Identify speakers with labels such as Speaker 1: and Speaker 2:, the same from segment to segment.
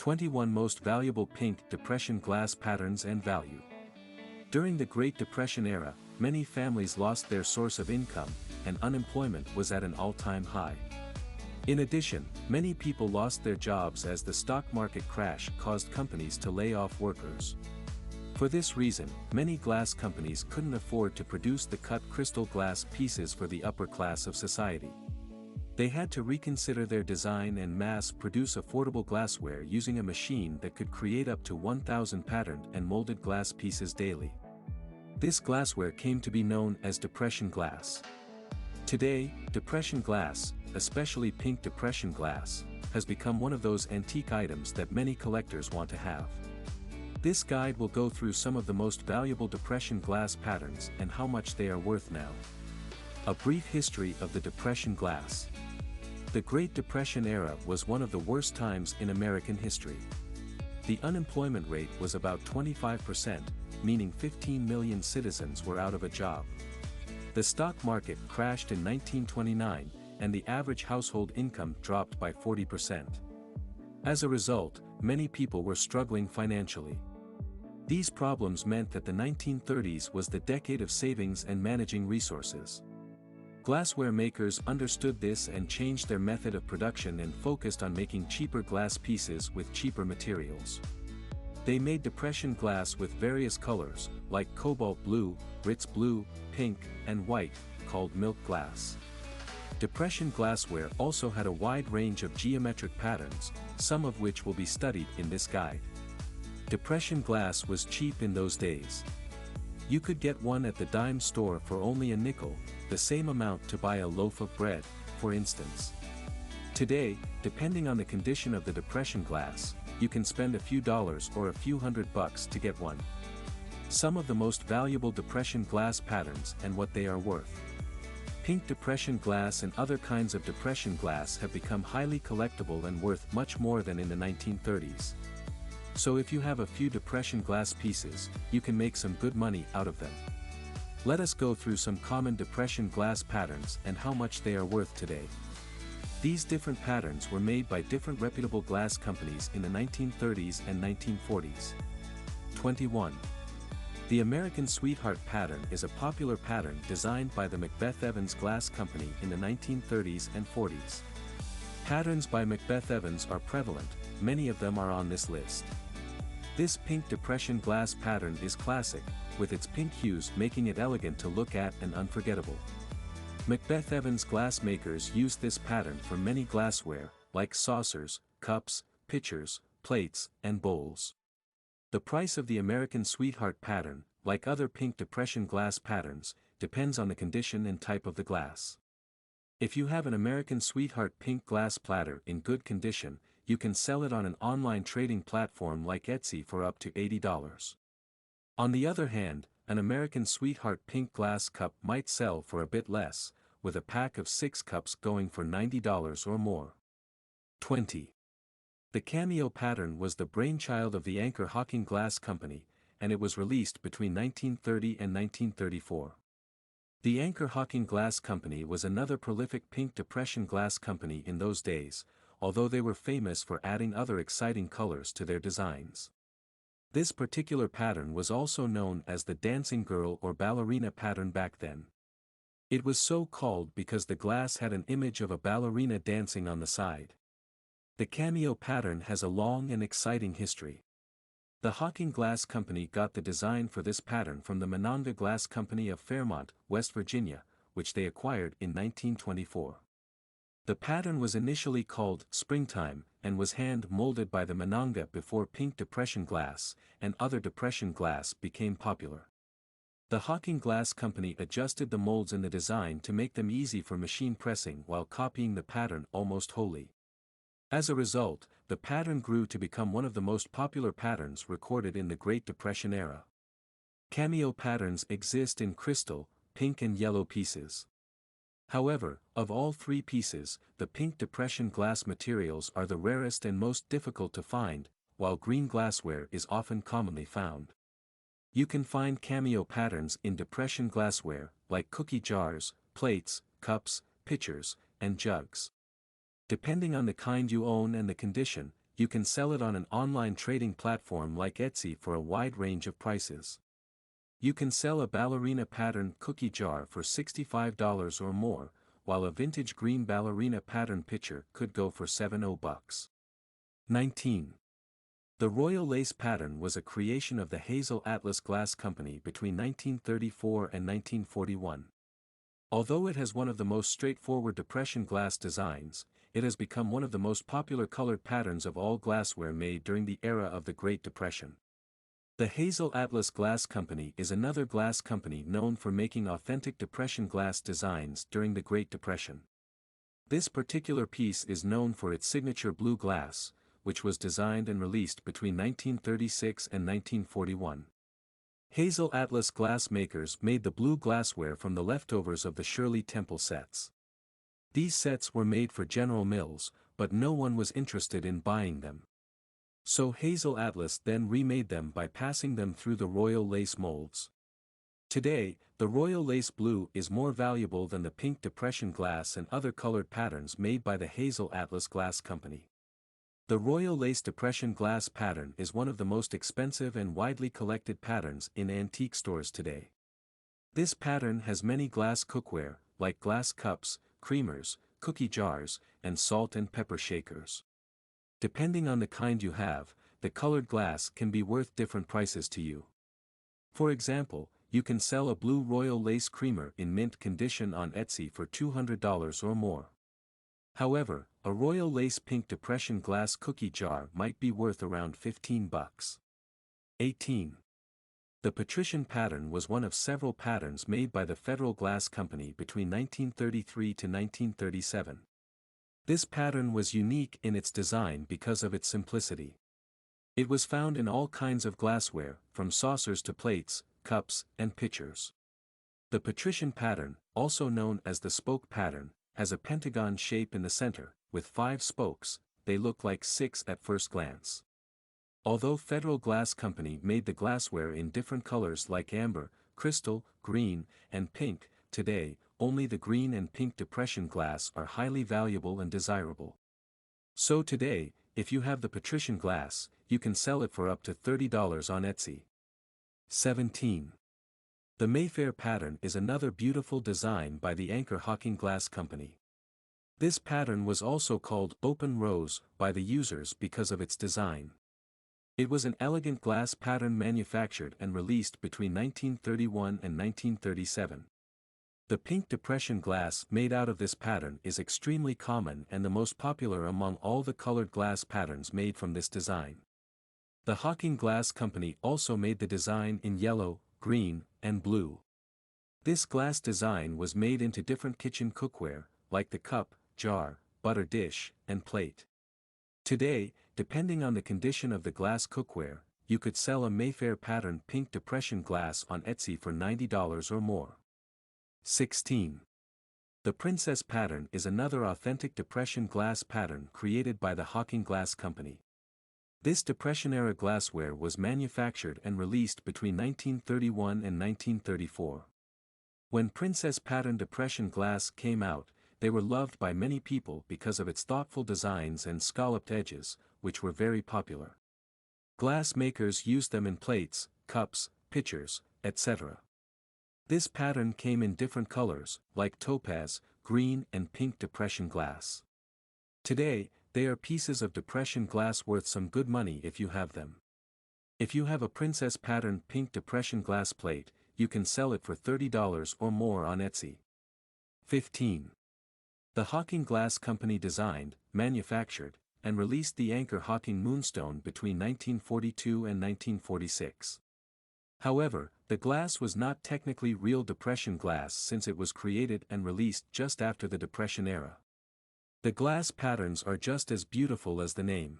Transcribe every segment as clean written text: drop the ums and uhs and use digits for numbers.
Speaker 1: 21 Most Valuable Pink Depression Glass Patterns and Value. During the Great Depression era, many families lost their source of income, and unemployment was at an all-time high. In addition, many people lost their jobs as the stock market crash caused companies to lay off workers. For this reason, many glass companies couldn't afford to produce the cut crystal glass pieces for the upper class of society. They had to reconsider their design and mass-produce affordable glassware using a machine that could create up to 1,000 patterned and molded glass pieces daily. This glassware came to be known as Depression glass. Today, Depression glass, especially pink Depression glass, has become one of those antique items that many collectors want to have. This guide will go through some of the most valuable Depression glass patterns and how much they are worth now. A brief history of the Depression glass. The Great Depression era was one of the worst times in American history. The unemployment rate was about 25%, meaning 15 million citizens were out of a job. The stock market crashed in 1929, and the average household income dropped by 40%. As a result, many people were struggling financially. These problems meant that the 1930s was the decade of savings and managing resources. Glassware makers understood this and changed their method of production and focused on making cheaper glass pieces with cheaper materials. They made Depression glass with various colors, like cobalt blue, Ritz blue, pink, and white, called milk glass. Depression glassware also had a wide range of geometric patterns, some of which will be studied in this guide. Depression glass was cheap in those days. You could get one at the dime store for only a nickel, the same amount to buy a loaf of bread, for instance. Today, depending on the condition of the Depression glass, you can spend a few dollars or a few $100 to get one. Some of the most valuable Depression glass patterns and what they are worth. Pink Depression glass and other kinds of Depression glass have become highly collectible and worth much more than in the 1930s. So if you have a few Depression glass pieces, you can make some good money out of them. Let us go through some common Depression glass patterns and how much they are worth today. These different patterns were made by different reputable glass companies in the 1930s and 1940s. 21. The American Sweetheart pattern is a popular pattern designed by the Macbeth Evans Glass Company in the 1930s and 40s. Patterns by Macbeth Evans are prevalent, many of them are on this list. This pink Depression glass pattern is classic, with its pink hues making it elegant to look at and unforgettable. Macbeth Evans glass makers used this pattern for many glassware, like saucers, cups, pitchers, plates, and bowls. The price of the American Sweetheart pattern, like other pink Depression glass patterns, depends on the condition and type of the glass. If you have an American Sweetheart pink glass platter in good condition, you can sell it on an online trading platform like Etsy for up to $80. On the other hand, an American Sweetheart pink glass cup might sell for a bit less, with a pack of 6 cups going for $90 or more. 20. The cameo pattern was the brainchild of the Anchor Hawking Glass Company, and it was released between 1930 and 1934. The Anchor Hawking Glass Company was another prolific pink Depression glass company in those days, although they were famous for adding other exciting colors to their designs. This particular pattern was also known as the dancing girl or ballerina pattern back then. It was so called because the glass had an image of a ballerina dancing on the side. The cameo pattern has a long and exciting history. The Hawking Glass Company got the design for this pattern from the Monongah Glass Company of Fairmont, West Virginia, which they acquired in 1924. The pattern was initially called Springtime and was hand-molded by the Monongah before pink Depression glass and other Depression glass became popular. The Hawking Glass Company adjusted the molds in the design to make them easy for machine pressing while copying the pattern almost wholly. As a result, the pattern grew to become one of the most popular patterns recorded in the Great Depression era. Cameo patterns exist in crystal, pink and yellow pieces. However, of all 3 pieces, the pink Depression glass materials are the rarest and most difficult to find, while green glassware is often commonly found. You can find cameo patterns in Depression glassware, like cookie jars, plates, cups, pitchers, and jugs. Depending on the kind you own and the condition, you can sell it on an online trading platform like Etsy for a wide range of prices. You can sell a ballerina pattern cookie jar for $65 or more, while a vintage green ballerina pattern pitcher could go for $70. 19. The Royal Lace pattern was a creation of the Hazel Atlas Glass Company between 1934 and 1941. Although it has one of the most straightforward Depression glass designs, it has become one of the most popular colored patterns of all glassware made during the era of the Great Depression. The Hazel Atlas Glass Company is another glass company known for making authentic Depression glass designs during the Great Depression. This particular piece is known for its signature blue glass, which was designed and released between 1936 and 1941. Hazel Atlas glass makers made the blue glassware from the leftovers of the Shirley Temple sets. These sets were made for General Mills, but no one was interested in buying them. So Hazel Atlas then remade them by passing them through the Royal Lace molds. Today, the Royal Lace Blue is more valuable than the pink Depression glass and other colored patterns made by the Hazel Atlas Glass Company. The Royal Lace Depression glass pattern is one of the most expensive and widely collected patterns in antique stores today. This pattern has many glass cookware, like glass cups, creamers, cookie jars, and salt and pepper shakers. Depending on the kind you have, the colored glass can be worth different prices to you. For example, you can sell a blue Royal Lace creamer in mint condition on Etsy for $200 or more. However, a Royal Lace Pink Depression glass cookie jar might be worth around $15. 18. The Patrician pattern was one of several patterns made by the Federal Glass Company between 1933 to 1937. This pattern was unique in its design because of its simplicity. It was found in all kinds of glassware, from saucers to plates, cups, and pitchers. The Patrician pattern, also known as the spoke pattern, has a pentagon shape in the center, with 5 spokes. They look like 6 at first glance. Although Federal Glass Company made the glassware in different colors like amber, crystal, green, and pink, today, only the green and pink Depression glass are highly valuable and desirable. So today, if you have the Patrician glass, you can sell it for up to $30 on Etsy. 17. The Mayfair pattern is another beautiful design by the Anchor Hawking Glass Company. This pattern was also called Open Rose by the users because of its design. It was an elegant glass pattern manufactured and released between 1931 and 1937. The pink Depression glass made out of this pattern is extremely common and the most popular among all the colored glass patterns made from this design. The Hawking Glass Company also made the design in yellow, green, and blue. This glass design was made into different kitchen cookware, like the cup, jar, butter dish, and plate. Today, depending on the condition of the glass cookware, you could sell a Mayfair pattern pink Depression glass on Etsy for $90 or more. 16. The Princess pattern is another authentic Depression glass pattern created by the Hawking Glass Company. This Depression-era glassware was manufactured and released between 1931 and 1934. When Princess pattern Depression glass came out, they were loved by many people because of its thoughtful designs and scalloped edges, which were very popular. Glass makers used them in plates, cups, pitchers, etc. This pattern came in different colors, like topaz, green, and pink Depression glass. Today, they are pieces of Depression glass worth some good money if you have them. If you have a Princess pattern pink Depression glass plate, you can sell it for $30 or more on Etsy. 15. The Hawking Glass Company designed, manufactured, and released the Anchor Hawking Moonstone between 1942 and 1946. However, the glass was not technically real Depression glass since it was created and released just after the Depression era. The glass patterns are just as beautiful as the name.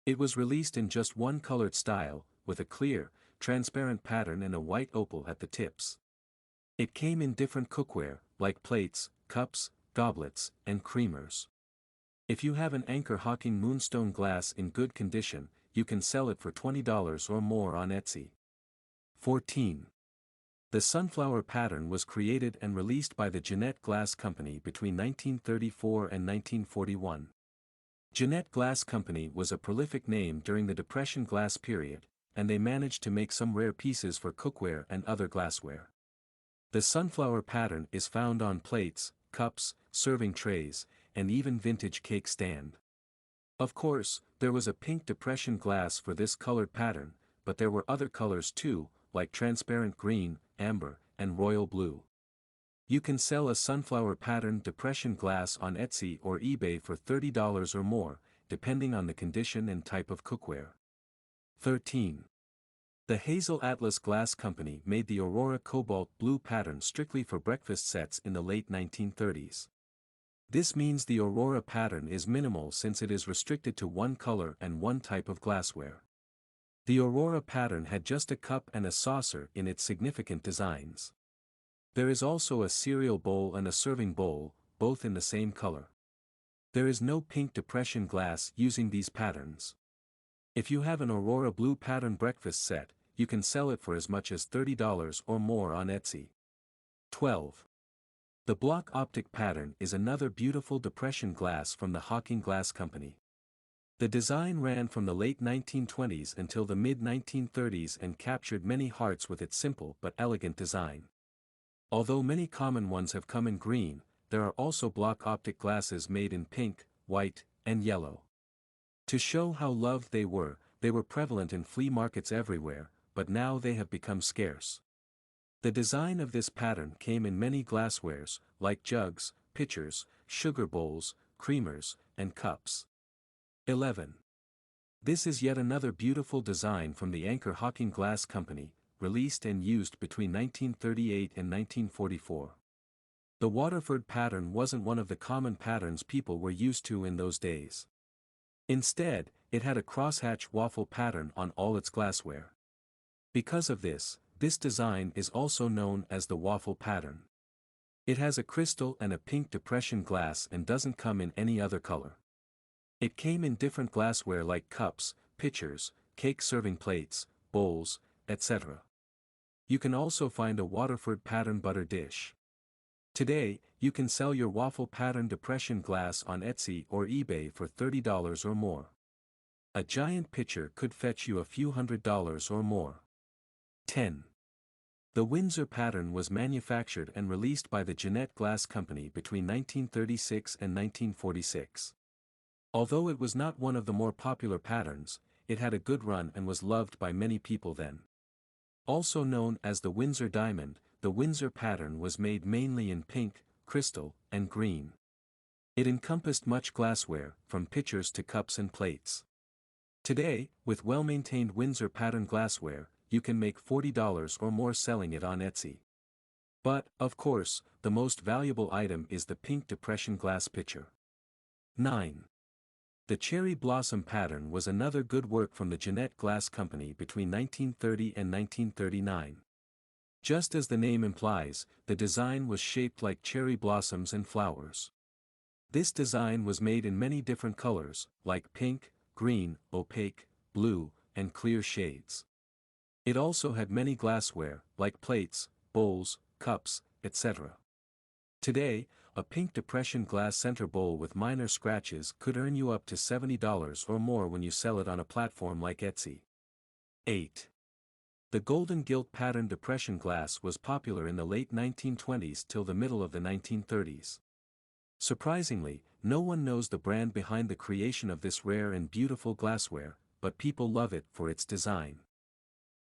Speaker 1: It was released in just one colored style, with a clear, transparent pattern and a white opal at the tips. It came in different cookware, like plates, cups, goblets, and creamers. If you have an Anchor Hawking Moonstone glass in good condition, you can sell it for $20 or more on Etsy. 14. The Sunflower pattern was created and released by the Jeannette Glass Company between 1934 and 1941. Jeanette Glass Company was a prolific name during the Depression glass period, and they managed to make some rare pieces for cookware and other glassware. The sunflower pattern is found on plates, cups, serving trays, and even vintage cake stand. Of course, there was a pink Depression glass for this colored pattern, but there were other colors too, like transparent green, amber, and royal blue. You can sell a sunflower pattern Depression glass on Etsy or eBay for $30 or more, depending on the condition and type of cookware. 13. The Hazel Atlas Glass Company made the Aurora cobalt blue pattern strictly for breakfast sets in the late 1930s. This means the Aurora pattern is minimal since it is restricted to one color and one type of glassware. The Aurora pattern had just a cup and a saucer in its significant designs. There is also a cereal bowl and a serving bowl, both in the same color. There is no pink Depression glass using these patterns. If you have an Aurora blue pattern breakfast set, you can sell it for as much as $30 or more on Etsy. 12. The block optic pattern is another beautiful Depression glass from the Hawking Glass Company. The design ran from the late 1920s until the mid-1930s and captured many hearts with its simple but elegant design. Although many common ones have come in green, there are also block optic glasses made in pink, white, and yellow. To show how loved they were prevalent in flea markets everywhere, but now they have become scarce. The design of this pattern came in many glasswares, like jugs, pitchers, sugar bowls, creamers, and cups. 11. This is yet another beautiful design from the Anchor Hawking Glass Company, released and used between 1938 and 1944. The Waterford pattern wasn't one of the common patterns people were used to in those days. Instead, it had a crosshatch waffle pattern on all its glassware. Because of this design is also known as the waffle pattern. It has a crystal and a pink Depression glass and doesn't come in any other color. It came in different glassware like cups, pitchers, cake serving plates, bowls, etc. You can also find a Waterford pattern butter dish. Today, you can sell your waffle pattern Depression glass on Etsy or eBay for $30 or more. A giant pitcher could fetch you a few $100s or more. 10. The Windsor pattern was manufactured and released by the Jeanette Glass Company between 1936 and 1946. Although it was not one of the more popular patterns, it had a good run and was loved by many people then. Also known as the Windsor diamond, the Windsor pattern was made mainly in pink, crystal, and green. It encompassed much glassware, from pitchers to cups and plates. Today, with well-maintained Windsor pattern glassware, you can make $40 or more selling it on Etsy. But, of course, the most valuable item is the pink Depression glass pitcher. 9. The cherry blossom pattern was another good work from the Jeanette Glass Company between 1930 and 1939. Just as the name implies, the design was shaped like cherry blossoms and flowers. This design was made in many different colors, like pink, green, opaque, blue, and clear shades. It also had many glassware, like plates, bowls, cups, etc. Today, a pink Depression glass center bowl with minor scratches could earn you up to $70 or more when you sell it on a platform like Etsy. 8. The golden gilt pattern Depression glass was popular in the late 1920s till the middle of the 1930s. Surprisingly, no one knows the brand behind the creation of this rare and beautiful glassware, but people love it for its design.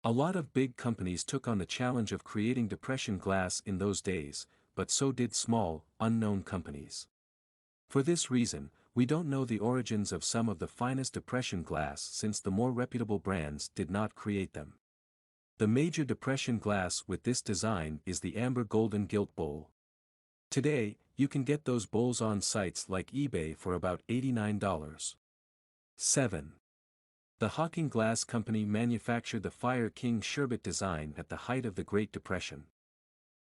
Speaker 1: A lot of big companies took on the challenge of creating Depression glass in those days, but so did small, unknown companies. For this reason, we don't know the origins of some of the finest Depression glass since the more reputable brands did not create them. The major Depression glass with this design is the amber golden gilt bowl. Today, you can get those bowls on sites like eBay for about $89. 7. The Hawking Glass Company manufactured the Fire King sherbet design at the height of the Great Depression.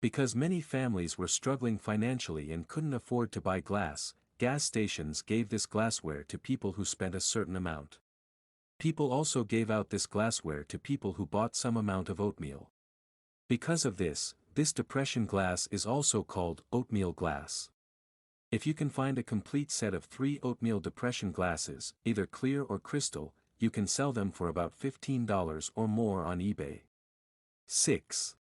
Speaker 1: Because many families were struggling financially and couldn't afford to buy glass, gas stations gave this glassware to people who spent a certain amount. People also gave out this glassware to people who bought some amount of oatmeal. Because of this Depression glass is also called oatmeal glass. If you can find a complete set of 3 oatmeal depression glasses, either clear or crystal, you can sell them for about $15 or more on eBay. 6.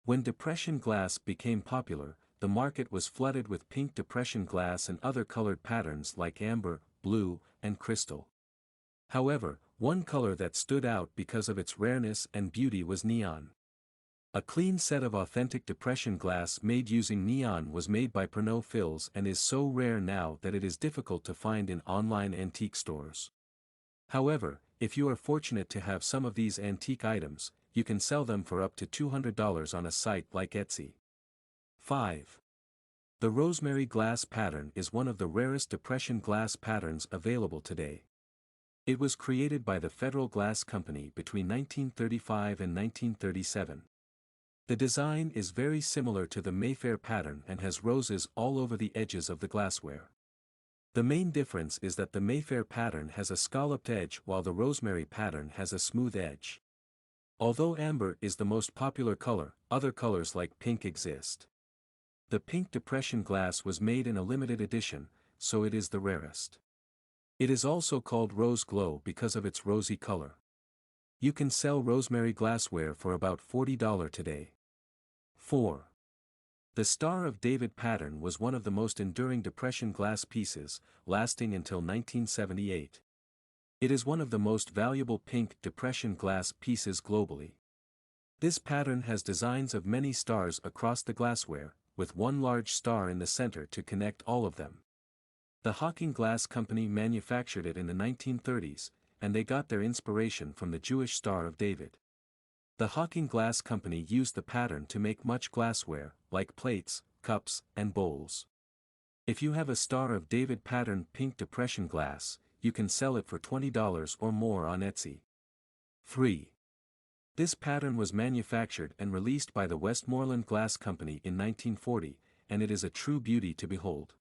Speaker 1: When depression glass became popular, the market was flooded with pink depression glass and other colored patterns like amber, blue, and crystal. However, one color that stood out because of its rareness and beauty was neon. A clean set of authentic depression glass made using neon was made by Pernod Fills and is so rare now that it is difficult to find in online antique stores. However, if you are fortunate to have some of these antique items, you can sell them for up to $200 on a site like Etsy. 5. The Rosemary glass pattern is one of the rarest depression glass patterns available today. It was created by the Federal Glass Company between 1935 and 1937. The design is very similar to the Mayfair pattern and has roses all over the edges of the glassware. The main difference is that the Mayfair pattern has a scalloped edge while the Rosemary pattern has a smooth edge. Although amber is the most popular color, other colors like pink exist. The pink depression glass was made in a limited edition, so it is the rarest. It is also called rose glow because of its rosy color. You can sell Rosemary glassware for about $40 today. 4. The Star of David pattern was one of the most enduring depression glass pieces, lasting until 1978. It is one of the most valuable pink depression glass pieces globally. This pattern has designs of many stars across the glassware, with one large star in the center to connect all of them. The Hawking Glass Company manufactured it in the 1930s, and they got their inspiration from the Jewish Star of David. The Hawking Glass Company used the pattern to make much glassware, like plates, cups, and bowls. If you have a Star of David pattern pink depression glass, you can sell it for $20 or more on Etsy. 3. This pattern was manufactured and released by the Westmoreland Glass Company in 1940, and it is a true beauty to behold.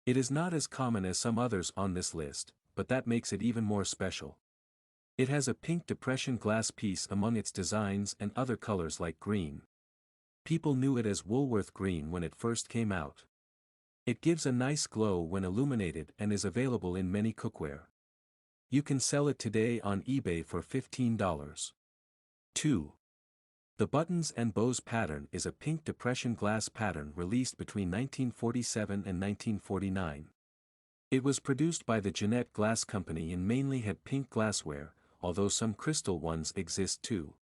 Speaker 1: It is not as common as some others on this list, but that makes it even more special. It has a pink depression glass piece among its designs and other colors like green. People knew it as Woolworth green when it first came out. It gives a nice glow when illuminated and is available in many cookware. You can sell it today on eBay for $15. 2. The Buttons and Bows pattern is a pink depression glass pattern released between 1947 and 1949. It was produced by the Jeanette Glass Company and mainly had pink glassware, although some crystal ones exist too.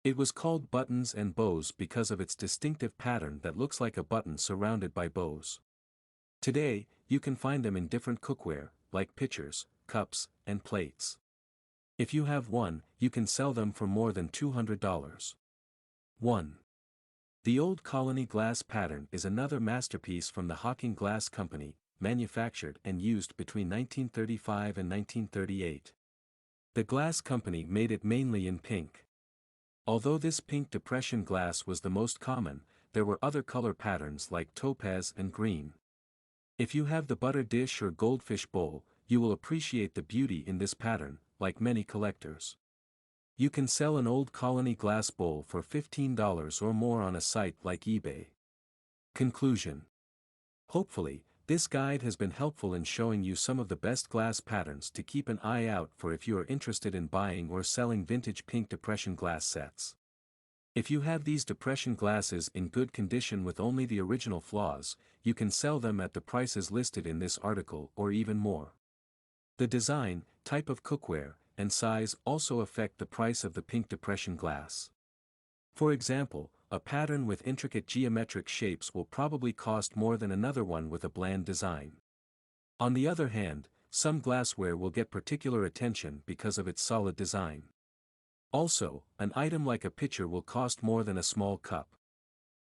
Speaker 1: It was called Buttons and Bows because of its distinctive pattern that looks like a button surrounded by bows. Today, you can find them in different cookware, like pitchers, cups, and plates. If you have one, you can sell them for more than $200. 1. The Old Colony glass pattern is another masterpiece from the Hawking Glass Company, manufactured and used between 1935 and 1938. The glass company made it mainly in pink. Although this pink depression glass was the most common, there were other color patterns like topaz and green. If you have the butter dish or goldfish bowl, you will appreciate the beauty in this pattern, like many collectors. You can sell an Old Colony glass bowl for $15 or more on a site like eBay. Conclusion. Hopefully, this guide has been helpful in showing you some of the best glass patterns to keep an eye out for if you are interested in buying or selling vintage pink depression glass sets. If you have these depression glasses in good condition with only the original flaws, you can sell them at the prices listed in this article or even more. The design, type of cookware, and size also affect the price of the pink depression glass. For example, a pattern with intricate geometric shapes will probably cost more than another one with a bland design. On the other hand, some glassware will get particular attention because of its solid design. Also, an item like a pitcher will cost more than a small cup.